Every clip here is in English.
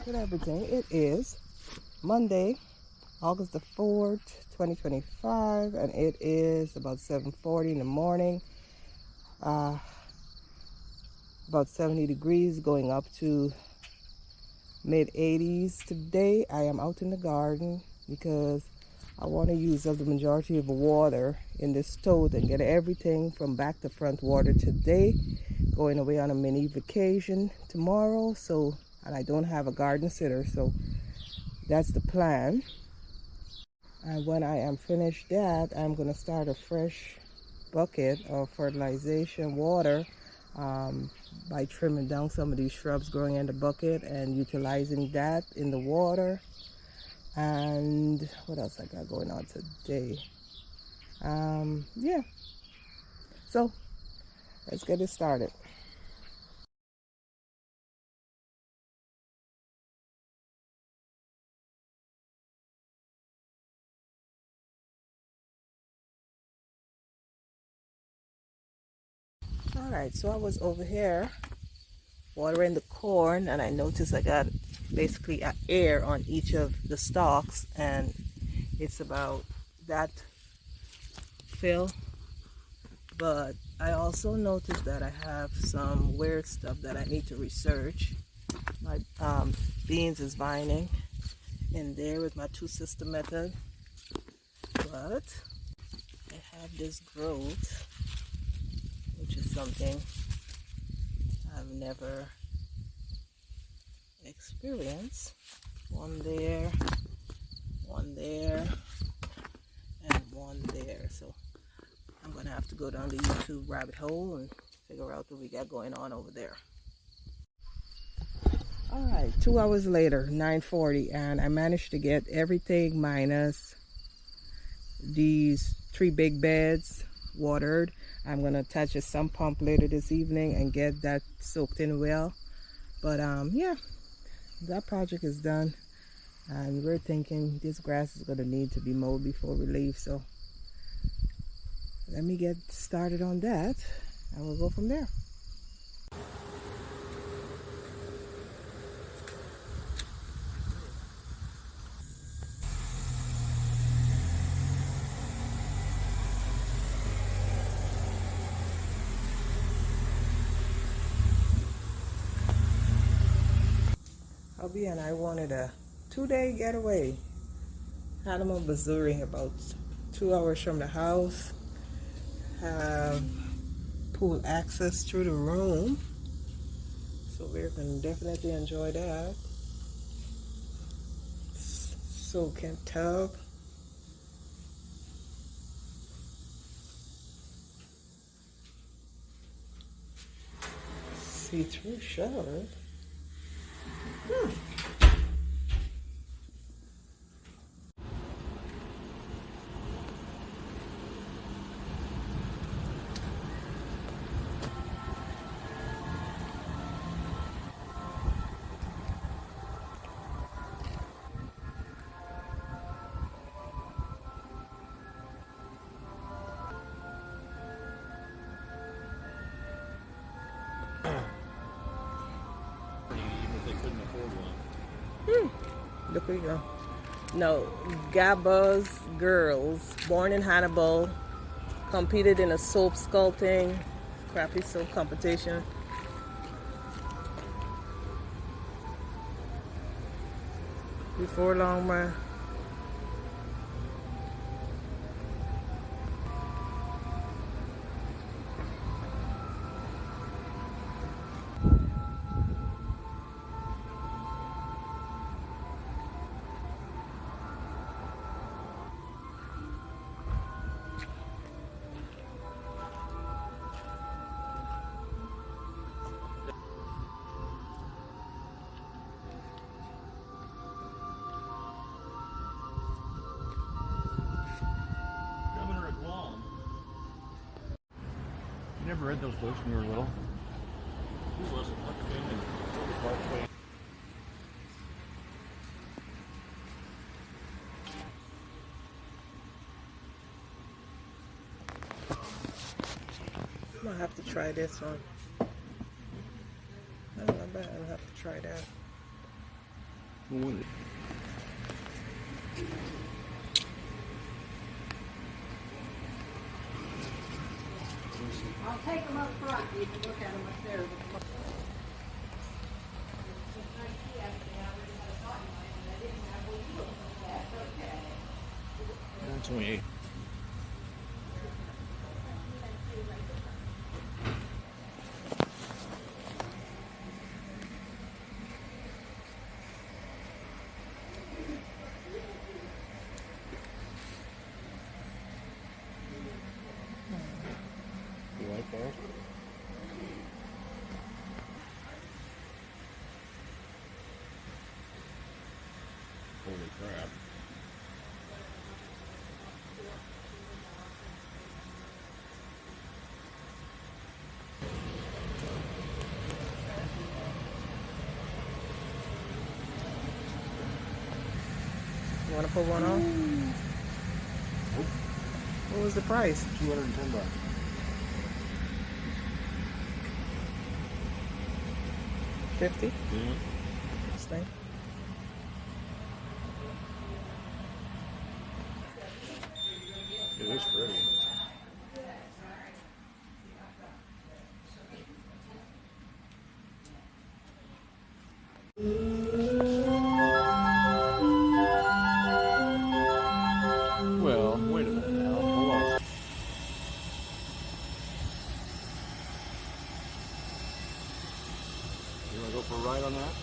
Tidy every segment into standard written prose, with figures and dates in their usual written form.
Good everything. It is Monday, August the 4th, 2025, and it is about 7:40 in the morning. About 70 degrees, going up to mid 80s today. I am out in the garden because I want to use up the majority of the water in this tote and get everything from back to front water today. Going away on a mini vacation tomorrow, and I don't have a garden sitter, so that's the plan. And when I am finished that, I'm going to start a fresh bucket of fertilization water by trimming down some of these shrubs growing in the bucket and utilizing that in the water. And what else I got going on today? Yeah, so let's get it started. All right, so I was over here watering the corn, and I noticed I got basically an air on each of the stalks, and it's about that fill. But I also noticed that I have some weird stuff that I need to research. My beans is vining in there with my two-sister method, but I have this growth, which is something I've never experienced. One there, and one there. So I'm gonna have to go down the YouTube rabbit hole and figure out what we got going on over there. All right, 2 hours later, 9:40, and I managed to get everything minus these 3 big beds watered. I'm gonna attach a sump pump later this evening and get that soaked in well. But yeah, that project is done, and we're thinking this grass is gonna need to be mowed before we leave. So let me get started on that, and we'll go from there. Hubby and I wanted a 2-day getaway. Had them on Missouri, about 2 hours from the house. Have pool access through the room, so we're gonna definitely enjoy that. Soak in tub. See-through shower. Look where you go. No, Gaba's girls, born in Hannibal, competed in a soap sculpting, crappy soap competition. Before long, man. You never read those books when you were little? Who was it? I'm gonna have to try this one. That's not bad. I'll have to try that. No wonder. I'll take them up front. You can look at them up there. That's only 8. You like that? Holy crap. You want to put one on? What was the price? $210. $50? Yeah. This thing? It is pretty. Well, wait a minute now. Hold on. You want to go for a ride on that?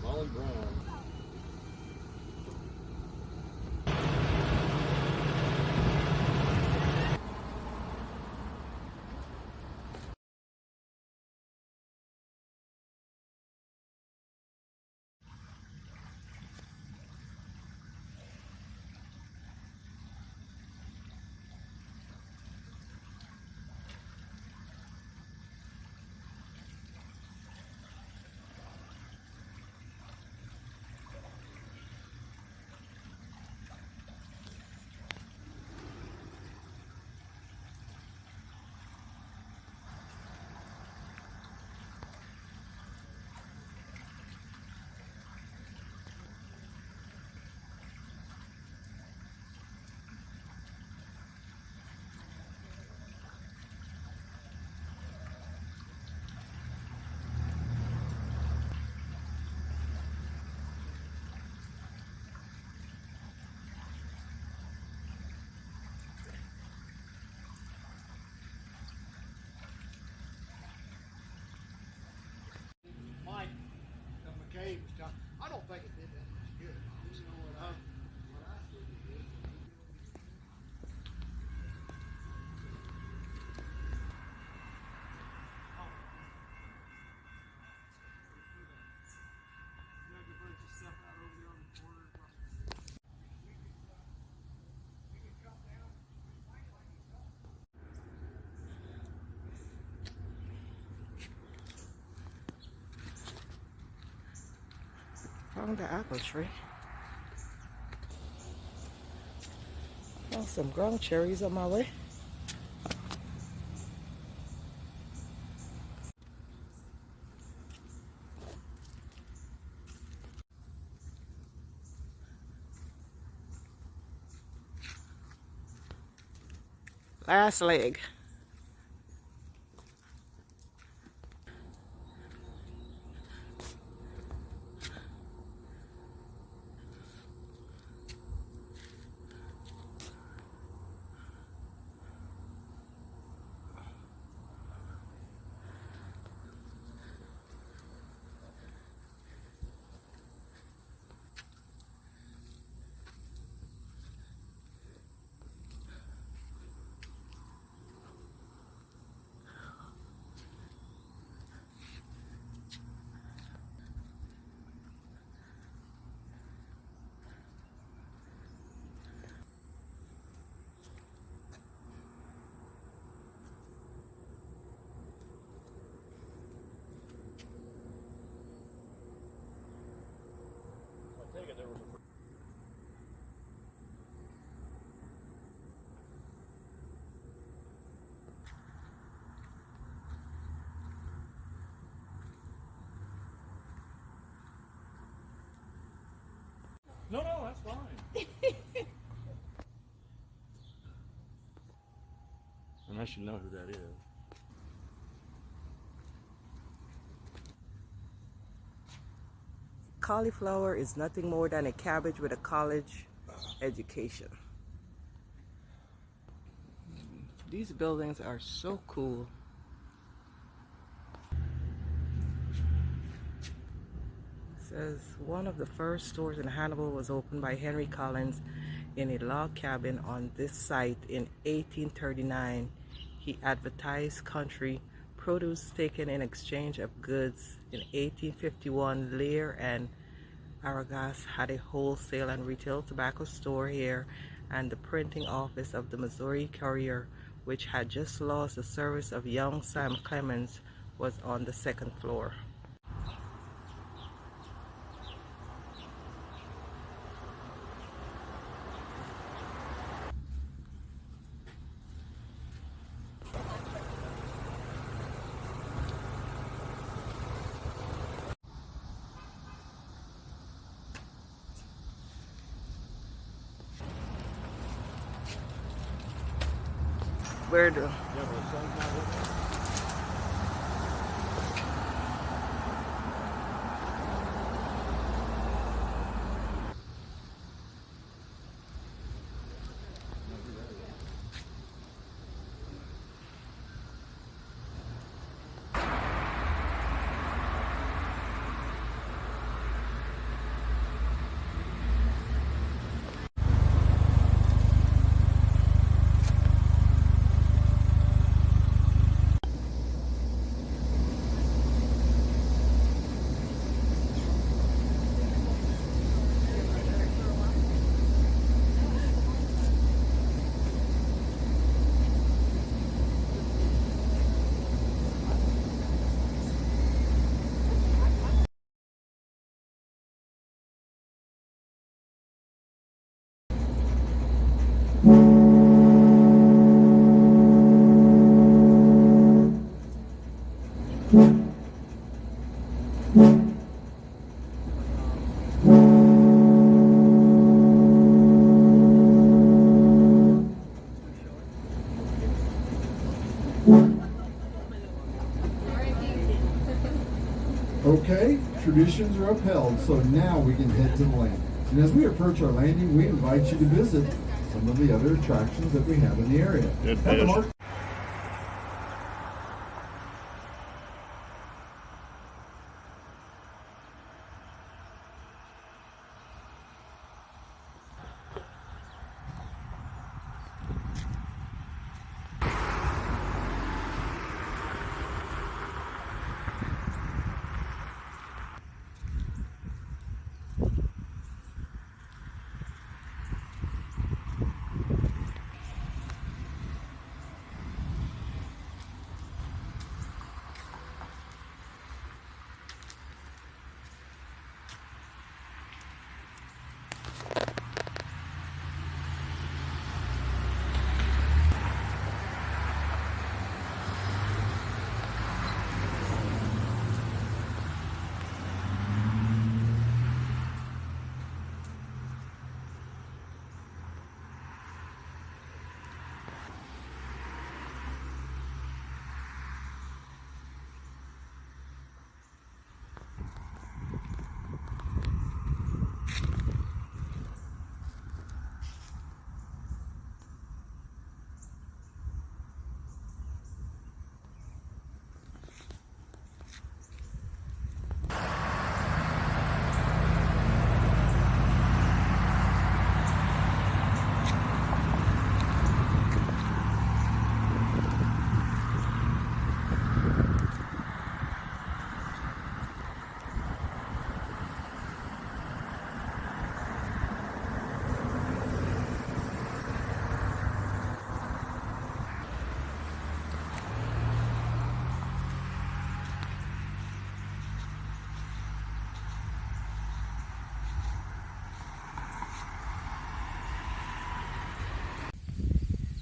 Molly Brown. Mike McCabe was telling, I don't think it did that much good. You know what I think it did. Found the apple tree. Found some ground cherries on my way. Last leg. I should know who that is. Cauliflower is nothing more than a cabbage with a college education. These buildings are so cool. It says one of the first stores in Hannibal was opened by Henry Collins in a log cabin on this site in 1839. He advertised country produce taken in exchange of goods. In 1851, Lear and Aragas had a wholesale and retail tobacco store here, and the printing office of the Missouri Courier, which had just lost the service of young Sam Clemens, was on the second floor. Where the Okay, traditions are upheld, so now we can head to the landing. And as we approach our landing, we invite you to visit some of the other attractions that we have in the area. Good At the fish. mark-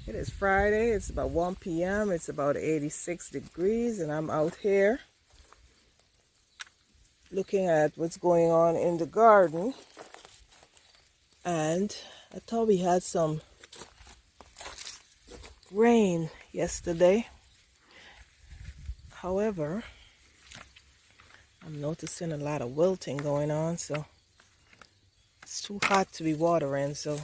It is Friday. It's about 1 p.m. It's about 86 degrees, and I'm out here looking at what's going on in the garden. And I thought we had some rain yesterday. However, I'm noticing a lot of wilting going on, so it's too hot to be watering, so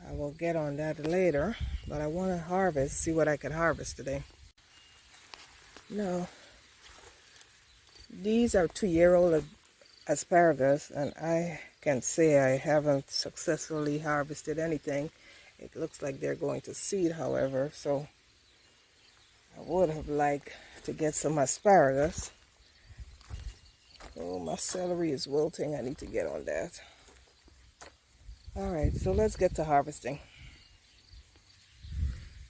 I will get on that later. But I want to harvest, see what I can harvest today. Now, these are 2-year-old asparagus, and I can say I haven't successfully harvested anything. It looks like they're going to seed, however, so I would have liked to get some asparagus. Oh, my celery is wilting. I need to get on that. Alright, so let's get to harvesting.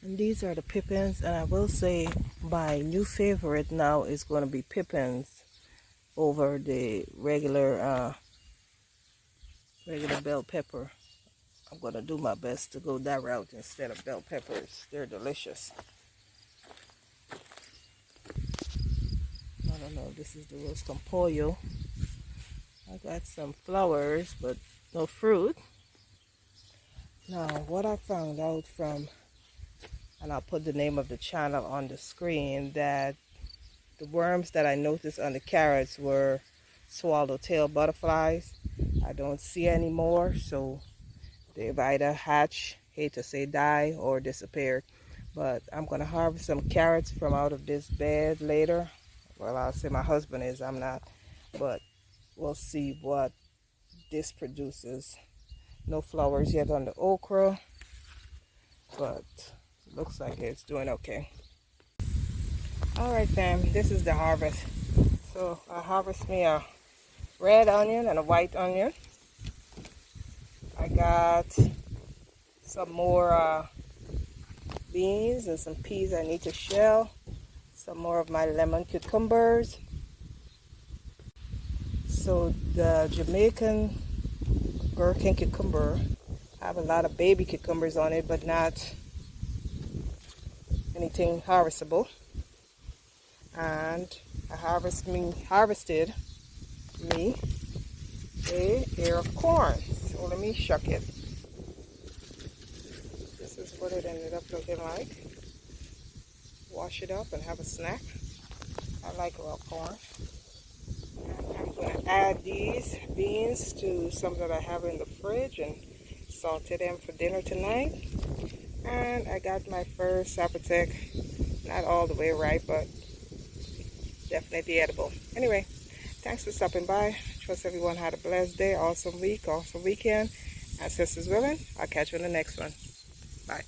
And these are the pippins, and I will say my new favorite now is going to be pippins over the regular bell pepper. I'm going to do my best to go that route instead of bell peppers. They're delicious. I don't know, this is the roasted pollo. I got some flowers, but no fruit. Now, what I found out from, and I'll put the name of the channel on the screen, that the worms that I noticed on the carrots were swallowtail butterflies. I don't see any more, so they've either hatched, hate to say die, or disappeared. But I'm going to harvest some carrots from out of this bed later. Well, I'll say my husband is, I'm not. But we'll see what this produces. No flowers yet on the okra, but looks like it's doing okay. Alright fam, this is the harvest. So I harvest me a red onion and a white onion. I got some more beans and some peas I need to shell. Some more of my lemon cucumbers. So the Jamaican gherkin cucumber, I have a lot of baby cucumbers on it, but not anything harvestable. And I harvested me a ear of corn. So let me shuck it. This is what it ended up looking like. Wash it up and have a snack. I like raw corn. And I'm going to add these beans to some that I have in the fridge and saute them for dinner tonight. And I got my first Zapotec, not all the way ripe, but definitely edible. Anyway, thanks for stopping by. Trust everyone had a blessed day, awesome week, awesome weekend. And sisters willing, I'll catch you in the next one. Bye.